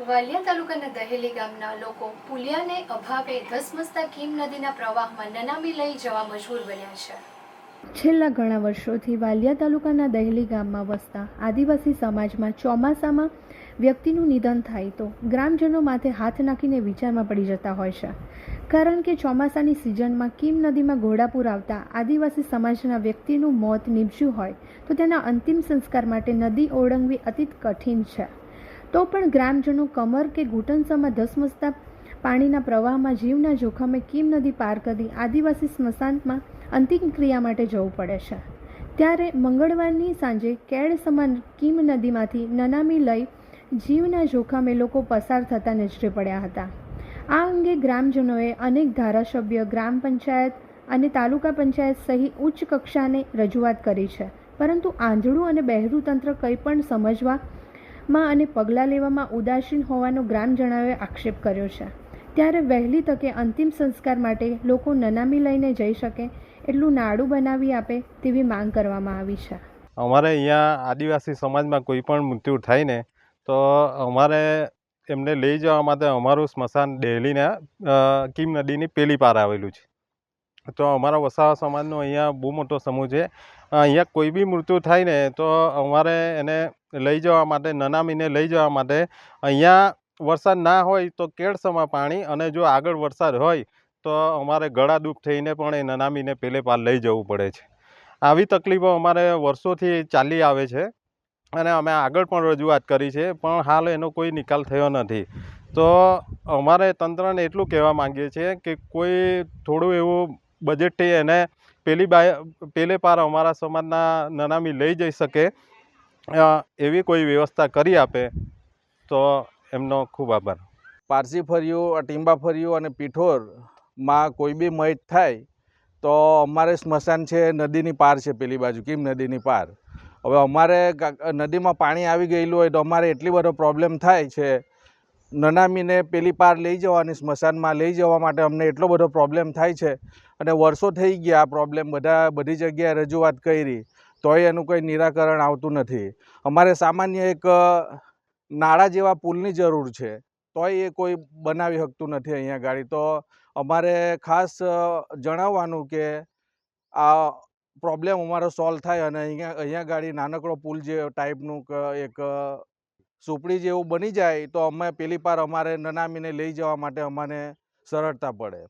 વાલિયા તાલુકાના દહેલી ગામના લોકો પુલિયાને અભાવે ધસમસતા કીમ નદીના પ્રવાહમાં નનામી લઈ જવા મજબૂર બન્યા છે। છેલ્લા ઘણા વર્ષોથી વાલિયા તાલુકાના દહેલી ગામમાં વસતા આદિવાસી સમાજમાં ચોમાસામાં વ્યક્તિનું નિધન થાય તો ગ્રામજનો માથે હાથ નાખીને વિચારમાં પડી જતા હોય છે, કારણ કે ચોમાસાની સિઝનમાં કીમ નદીમાં ઘોડાપૂર આવતા આદિવાસી સમાજના વ્યક્તિનું મોત નીપજ્યું હોય તો તેના અંતિમ સંસ્કાર માટે નદી ઓળંગવી અતિ કઠિન છે। તો પણ ગ્રામજનો કમર કે ઘૂંટણસામાં ધસમસતા પાણીના પ્રવાહમાં જીવના જોખમે કીમ નદી પાર કરી આદિવાસી સ્મશાનમાં અંતિમ ક્રિયા માટે જવું પડે છે। ત્યારે મંગળવારની સાંજે કેળ સમાન કીમ નદીમાંથી નનામી લઈ જીવના જોખમે લોકો પસાર થતા નજરે પડ્યા હતા। આ અંગે ગ્રામજનોએ અનેક ધારાસભ્ય, ગ્રામ પંચાયત અને તાલુકા પંચાયત સહિત ઉચ્ચ કક્ષાને રજૂઆત કરી છે, પરંતુ આંધળું અને બહેરું તંત્ર કંઈ પણ સમજવામાં અને પગલાં લેવામાં ઉદાસીન હોવાનો ગ્રામજનોએ આક્ષેપ કર્યો છે। ત્યારે વહેલી તકે અંતિમ સંસ્કાર માટે લોકો નનામી લઈને જઈ શકે એટલું નાડું બનાવી આપે તેવી માંગ કરવામાં આવી છે। અમારે અહીંયા આદિવાસી સમાજમાં કોઈ પણ મૃત્યુ થાય ને તો અમારે એમને લઈ જવા માટે અમારું સ્મશાન દહેલીના કીમ નદીની પેલી પાર આવેલું છે। તો અમારા વસાવા સમાજનો અહીંયા બહુ મોટો સમૂહ છે। અહીંયા કોઈ બી મૃત્યુ થાય ને તો અમારે એને લઈ જવા માટે નનામીને લઈ જવા માટે અહીંયા વરસાદ ના હોય તો કેળસમાં પાણી, અને જો આગળ વરસાદ હોય તો અમારે ગળા દુઃખ થઈને પણ એ નનામીને પેલે પાર લઈ જવું પડે છે। આવી તકલીફો અમારે વર્ષોથી ચાલી આવે છે અને અમે આગળ પણ રજૂઆત કરી છે, પણ હાલ એનો કોઈ નિકાલ થયો નથી। તો અમારે તંત્રને એટલું કહેવા માંગીએ છીએ કે કોઈ થોડું એવું બજેટથી એને પેલે પાર અમારા સમાજના નનામી લઈ જઈ શકે એવી કોઈ વ્યવસ્થા કરી આપે તો એમનો ખૂબ આભાર। પારસી ફર્યું, ટીંબા ફર્યું અને પીઠોરમાં કોઈ બી મૈત થાય તો અમારે સ્મશાન છે નદીની પાર છે, પેલી બાજુ કીમ નદીની પાર। હવે અમારે નદીમાં પાણી આવી ગયેલું હોય તો અમારે એટલી બધો પ્રોબ્લેમ થાય છે, નનામીને પેલી પાર લઈ જવાની સ્મશાનમાં લઈ જવા માટે અમને એટલો બધો પ્રોબ્લેમ થાય છે, અને વર્ષો થઈ ગયા આ પ્રોબ્લેમ બધી જગ્યાએ રજૂઆત કરી તોય એનું કોઈ નિરાકરણ આવતું નથી। અમારે સામાન્ય એક નાળા જેવા પુલની જરૂર છે, તોય એ કોઈ બનાવી શકતું નથી અહીંયા ગાડી। તો અમારે ખાસ જણાવવાનું કે આ પ્રોબ્લેમ અમારો સોલ્વ થાય અને અહીંયા ગાડી નાનકડો પુલ જે ટાઈપનું એક ઝૂંપડી જેવું બની જાય તો અમે પેલી પાર અમારે નનામીને લઈ જવા માટે અમને સરળતા પડે।